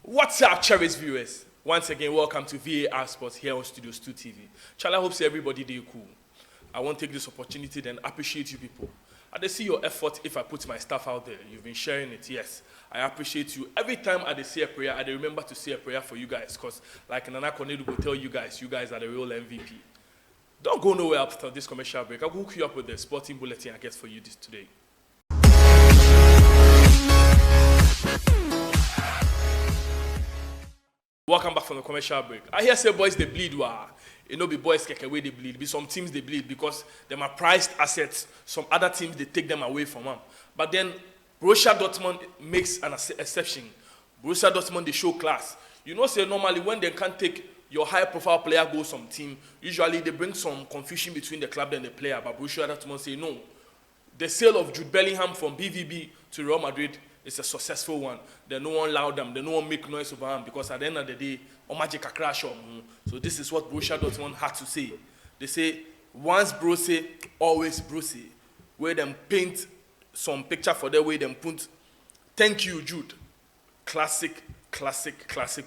What's up, cherished viewers? Once again, welcome to VAR Sports here on Studios 2 TV. Chala, I hope everybody do cool. I want to take this opportunity and appreciate you people. I see your effort if I put my stuff out there. You've been sharing it, yes. I appreciate you. Every time I say a prayer, I remember to say a prayer for you guys because like Nana Cornelius will tell you guys are the real MVP. Don't go nowhere after this commercial break. I'll hook you up with the sporting bulletin I guess for you today. Welcome back from the commercial break. I hear say boys they bleed. Wow. You know, be boys take away they bleed. Be some teams they bleed because them are prized assets. Some other teams they take them away from them. But then Borussia Dortmund makes an exception. Borussia Dortmund they show class. You know, say normally when they can't take your high-profile player go some team, usually they bring some confusion between the club and the player. But Borussia Dortmund say no. The sale of Jude Bellingham from BVB to Real Madrid is a successful one. Then no one loud them, then no one make noise over him because at the end of the day, Omajic a crash on. So this is what Borussia Dortmund had to say. They say, once Bruce, always Bruce. Where them paint some picture for their way, them put, thank you, Jude. Classic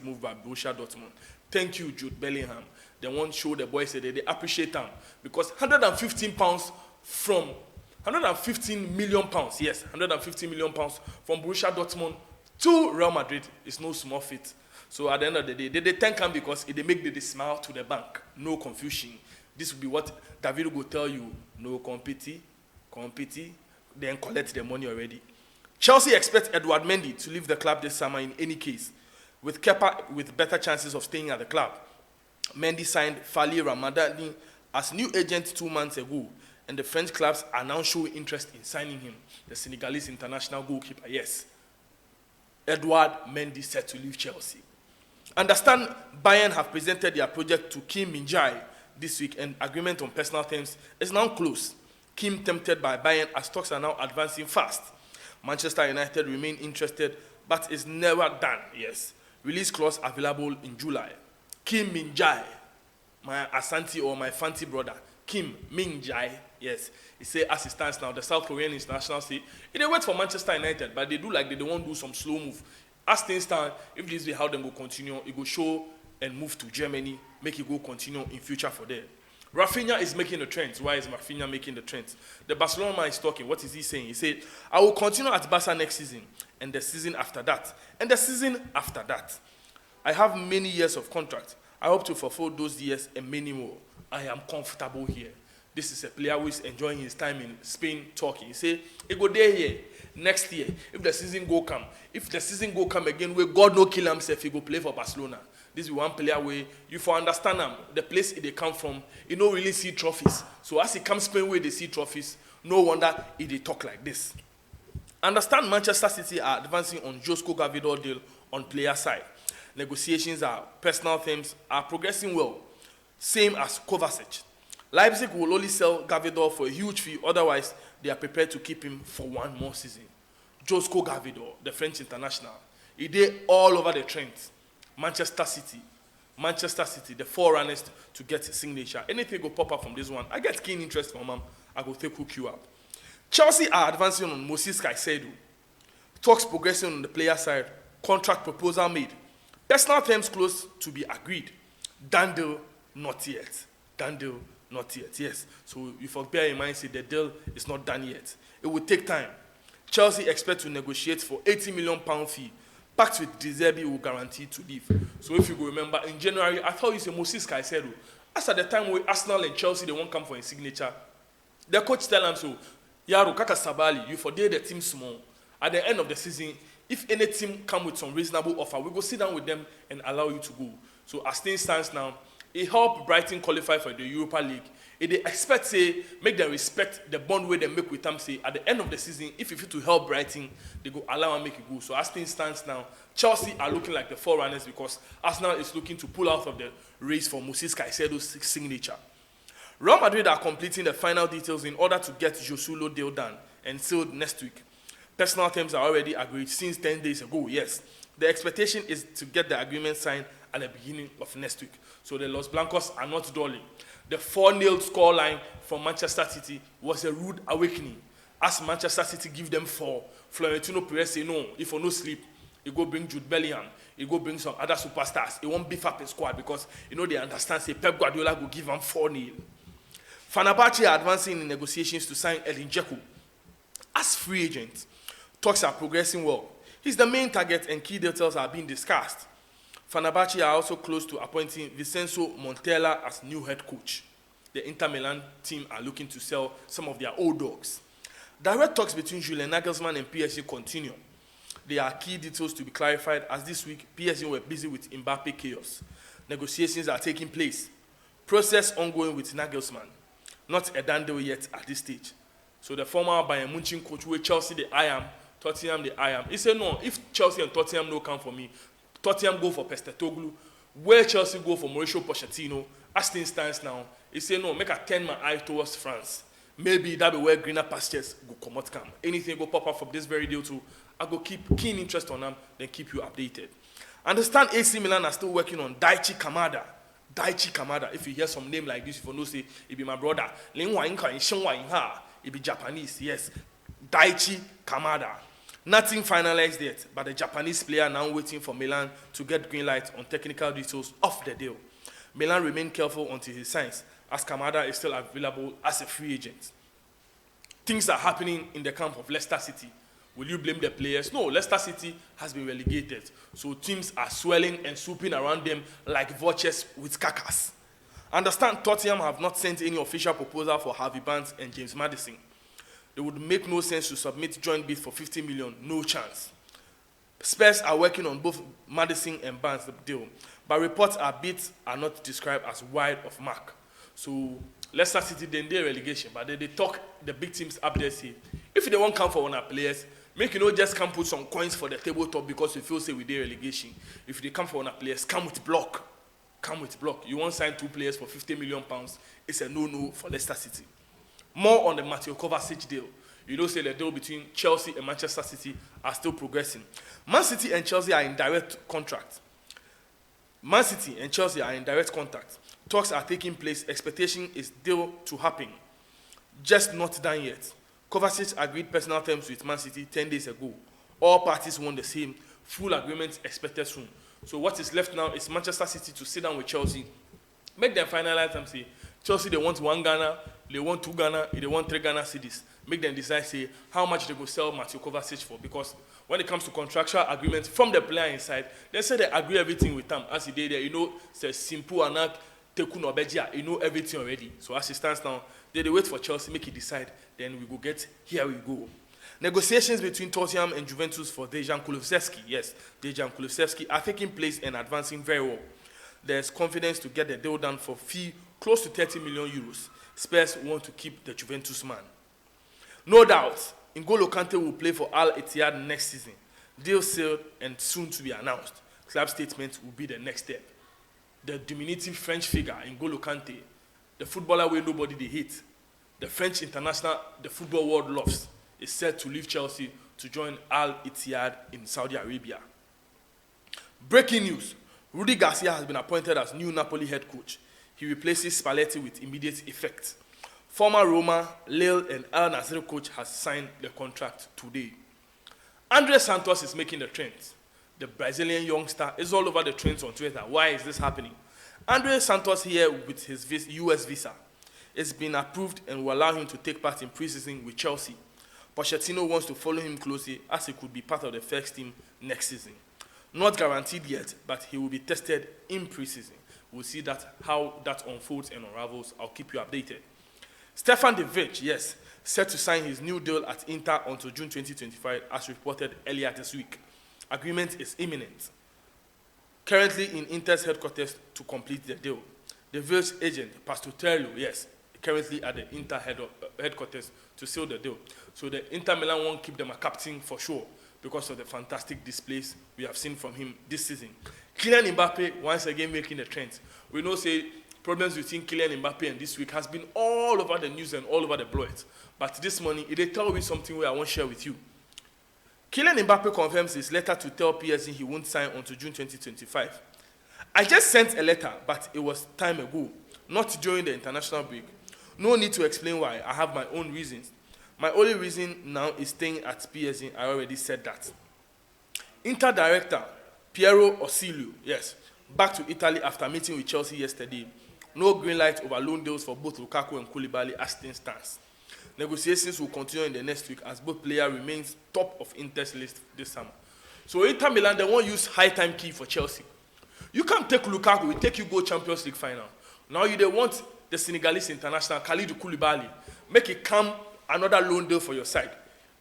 move by Borussia Dortmund. Thank you, Jude Bellingham. They won't show the boys that they appreciate them because £115 from 115 million pounds, yes, 115 million pounds from Borussia Dortmund to Real Madrid is no small feat. So at the end of the day, they thank him because they make the smile to the bank. No confusion. This will be what David will tell you. No compete, then collect the money already. Chelsea expect Edouard Mendy to leave the club this summer in any case, with Kepa with better chances of staying at the club. Mendy signed Fali Ramadani as new agent 2 months ago. And the French clubs are now showing interest in signing him. The Senegalese international goalkeeper, yes. Edouard Mendy set to leave Chelsea. Understand Bayern have presented their project to Kim Min-Jae this week and agreement on personal terms is now close. Kim tempted by Bayern as talks are now advancing fast. Manchester United remain interested but is never done, yes. Release clause available in July. Kim Min-Jae, my Asante or my Fanti brother, Kim Min-Jae, yes, he say as it stands now, the South Korean international say, they wait for Manchester United, but they do like they won't do some slow move. As things stand, if this is how them go continue, it go show and move to Germany, make it go continue in future for them. Rafinha is making the trends. Why is Rafinha making the trends? The Barcelona man is talking. What is he saying? He said, I will continue at Barca next season, and the season after that, and the season after that. I have many years of contract. I hope to fulfill those years and many more. I am comfortable here. This is a player who is enjoying his time in Spain talking. He say, he go there here next year. If the season go come again, where God no kill himself, he go play for Barcelona. This is one player where you for understand him, the place they come from, he don't really see trophies. So as he comes Spain where they see trophies, no wonder he they talk like this. Understand Manchester City are advancing on Josko Gavidor deal on player side. Negotiations are personal terms are progressing well. Same as Kovacić. Leipzig will only sell Gavidor for a huge fee, otherwise they are prepared to keep him for one more season. Josko Gavidor, the French international, he did all over the trends. Manchester City, the forerunners to get his signature. Anything will pop up from this one. I get keen interest from him. I will hook you up. Chelsea are advancing on Moisés Caicedo. Talks progressing on the player side. Contract proposal made. Personal terms close to be agreed. Done deal, not yet. Yes. So if you bear in mind, say the deal is not done yet. It will take time. Chelsea expect to negotiate for £80 million fee, packed with De Zerbi will guarantee to leave. So if you go remember, in January, I thought you said Moisés Caicedo. As at the time where Arsenal and Chelsea, they won't come for a signature, the coach tell them so, Yaro, Kaka Sabali, you for the team small. At the end of the season, if any team come with some reasonable offer, we go sit down with them and allow you to go. So as things stands now, it helped Brighton qualify for the Europa League. If they expect, say, make them respect the bond way they make with them, say, at the end of the season, if you feel to help Brighton, they go allow and make it go. So as things stands now, Chelsea are looking like the forerunners because Arsenal is looking to pull out of the race for Moisés Caicedo's signature. Real Madrid are completing the final details in order to get Josulo deal done and sealed next week. Personal terms are already agreed since 10 days ago, yes. The expectation is to get the agreement signed at the beginning of next week. So the Los Blancos are not dulling. The 4-0 scoreline from Manchester City was a rude awakening. As Manchester City give them 4, Florentino Perez say no, if for no sleep, he go bring Jude Bellingham. he go bring some other superstars. He won't beef up his squad because they understand say Pep Guardiola will give him 4-0. Fenerbahce are advancing in negotiations to sign Edin Dzeko as free agent. Talks are progressing well. He's the main target and key details are being discussed. Fenerbahce are also close to appointing Vincenzo Montella as new head coach. The Inter Milan team are looking to sell some of their old dogs. Direct talks between Julian Nagelsmann and PSG continue. There are key details to be clarified as this week PSG were busy with Mbappe chaos. Negotiations are taking place. Process ongoing with Nagelsmann. Not a done deal yet at this stage. So the former Bayern Munich coach where Chelsea the I am, Tottenham the I am. He said no, if Chelsea and Tottenham no come for me, Tottenham go for Postecoglou. Where Chelsea go for Mauricio Pochettino, as things stands now, he said no, make a 10 my eye towards France. Maybe that be where greener pastures go come out come. Anything go pop up from this very deal too, I go keep keen interest on them, then keep you updated. Understand AC Milan are still working on Daichi Kamada. Daichi Kamada. If you hear some name like this, if you know say it be my brother. It be Japanese, yes. Daichi Kamada. Nothing finalized yet, but the Japanese player now waiting for Milan to get green light on technical details of the deal. Milan remain careful until he signs, as Kamada is still available as a free agent. Things are happening in the camp of Leicester City. Will you blame the players? No, Leicester City has been relegated, so teams are swelling and swooping around them like vultures with carcass. Understand Tottenham have not sent any official proposal for Harvey Barnes and James Maddison. It would make no sense to submit joint bid for 50 million, no chance. Spurs are working on both Maddison and Barnes the deal, but reports are bids are not described as wide of mark. So Leicester City then they relegation, but they talk the big teams up there say, if they won't come for one of our players, make just come put some coins for the tabletop because you feel say we did relegation. If they come for one of our players, come with block. Come with block. You won't sign 2 players for 50 million pounds. It's a no-no for Leicester City. More on the Mateo Kovacić deal. Say the deal between Chelsea and Manchester City are still progressing. Man City and Chelsea are in direct contract. Man City and Chelsea are in direct contact. Talks are taking place. Expectation is deal to happen. Just not done yet. Kovacić agreed personal terms with Man City 10 days ago. All parties want the same. Full agreement expected soon. So what is left now is Manchester City to sit down with Chelsea, make them finalize and say, Chelsea, they want 1 Ghana, they want 2 Ghana, they want 3 Ghana cedis. Make them decide, say, how much they go sell Mateo Kovacić for. Because when it comes to contractual agreements from the player inside, they say they agree everything with them. As he did there, it's simple and not teku no bejia, everything already. So as it stands now, they wait for Chelsea, make it decide, then we go get, here we go. Negotiations between Tottenham and Juventus for Dejan Kulusevski, yes, Dejan Kulusevski are taking place and advancing very well. There's confidence to get the deal done for fee close to 30 million euros. Spurs want to keep the Juventus man. No doubt, N'Golo Kante will play for Al Ittihad next season. Deal sealed and soon to be announced. Club statement will be the next step. The diminutive French figure, N'Golo Kante, the footballer where nobody they hate, the French international the football world loves, is set to leave Chelsea to join Al Ittihad in Saudi Arabia. Breaking news. Rudi Garcia has been appointed as new Napoli head coach. He replaces Spalletti with immediate effect. Former Roma, Lille, and Al Nassr coach has signed the contract today. Andre Santos is making the trends. The Brazilian youngster is all over the trends on Twitter. Why is this happening? Andre Santos here with his US visa. It's been approved and will allow him to take part in preseason with Chelsea. Pochettino wants to follow him closely as he could be part of the first team next season. Not guaranteed yet, but he will be tested in preseason. We'll see how that unfolds and unravels. I'll keep you updated. Stefan De Vrij, yes, set to sign his new deal at Inter until June 2025, as reported earlier this week. Agreement is imminent. Currently in Inter's headquarters to complete the deal. De Vrij's agent, Pastor Terlo, yes, currently at the Inter headquarters to seal the deal. So the Inter Milan won't keep them a captain for sure because of the fantastic displays we have seen from him this season. Kylian Mbappe once again making the trends. We know say problems between Kylian Mbappe and this week has been all over the news and all over the blogs. But this morning, they tell me something where I want to share with you. Kylian Mbappe confirms his letter to tell PSG he won't sign until June 2025. I just sent a letter, but it was time ago, not during the international break. No need to explain why. I have my own reasons. My only reason now is staying at PSG. I already said that. Inter director, Piero Osilio, yes, back to Italy after meeting with Chelsea yesterday. No green light over loan deals for both Lukaku and Koulibaly as things stands. Negotiations will continue in the next week as both players remain top of interest list this summer. So Inter Milan, they won't use high time key for Chelsea. You can't take Lukaku, we take you go Champions League final. Now they want the Senegalese international, Kalidou Koulibaly, make it come another loan deal for your side.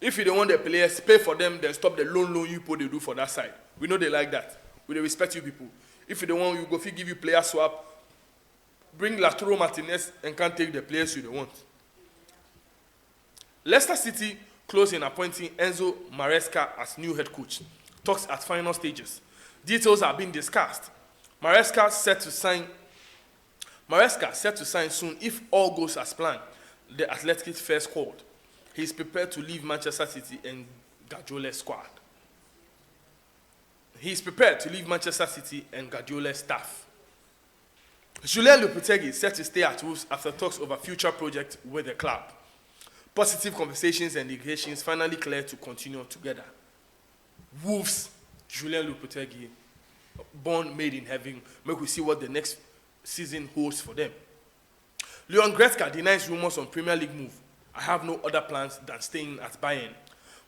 If you don't want the players, pay for them, then stop the loan you put they do for that side. We know they like that. We respect you people. If you don't want, you go give you player swap, bring Lautaro Martinez and can't take the players you don't want. Leicester City close in appointing Enzo Maresca as new head coach. Talks at final stages. Details are being discussed. Maresca set to sign soon if all goes as planned. The Athletic first called. He is prepared to leave Manchester City and Guardiola's squad. He is prepared to leave Manchester City and Guardiola's staff. Julien Lopetegui is set to stay at Wolves after talks over future projects with the club. Positive conversations and negotiations finally cleared to continue together. Wolves, Julien Lopetegui, born made in heaven. Make we see what the next season holds for them. Leon Goretzka denies rumors on Premier League move. I have no other plans than staying at Bayern.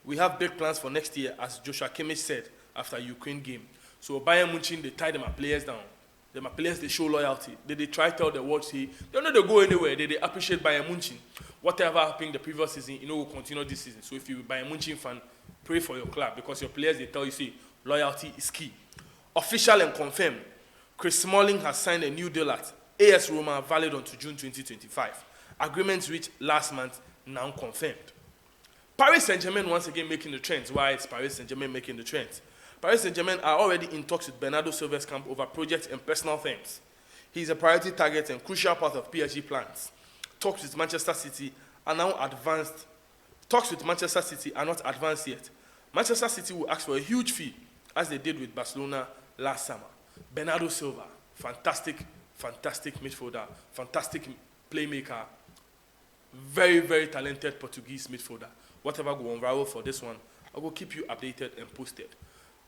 We have big plans for next year, as Joshua Kimmich said after Ukraine game. So Bayern Munich, they tie them players down. Them players, they show loyalty. They try to tell the world, say, they don't go anywhere. They appreciate Bayern Munich. Whatever happened the previous season, will continue this season. So if you're a Bayern Munich fan, pray for your club because your players, they tell you, say, loyalty is key. Official and confirmed, Chris Smalling has signed a new deal at AS Roma, valid until June 2025. Agreements reached last month, now confirmed. Paris Saint-Germain once again making the trends. Why is Paris Saint-Germain making the trends? Paris Saint-Germain are already in talks with Bernardo Silva's camp over projects and personal things. He is a priority target and crucial part of PSG plans. Talks with Manchester City are now advanced. Talks with Manchester City are not advanced yet. Manchester City will ask for a huge fee, as they did with Barcelona last summer. Bernardo Silva, fantastic midfielder, fantastic playmaker, very, very talented Portuguese midfielder. Whatever go on viral for this one, I will keep you updated and posted.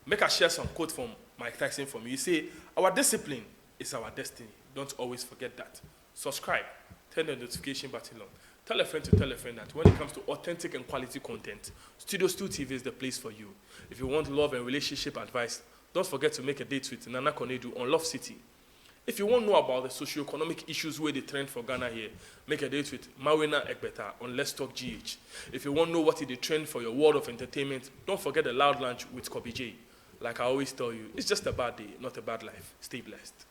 Make us share some quote from Mike Tyson for me. You say, our discipline is our destiny. Don't always forget that. Subscribe, turn the notification button on. Tell a friend to tell a friend that when it comes to authentic and quality content, Studio Stu TV is the place for you. If you want love and relationship advice, don't forget to make a date with Nana Konedu on Love City. If you want to know about the socio-economic issues where they trend for Ghana here, make a date with Mawena Ekbeta on Let's Talk GH. If you want to know what is the trend for your world of entertainment, don't forget the Loud Lunch with Kobe J. Like I always tell you, it's just a bad day, not a bad life. Stay blessed.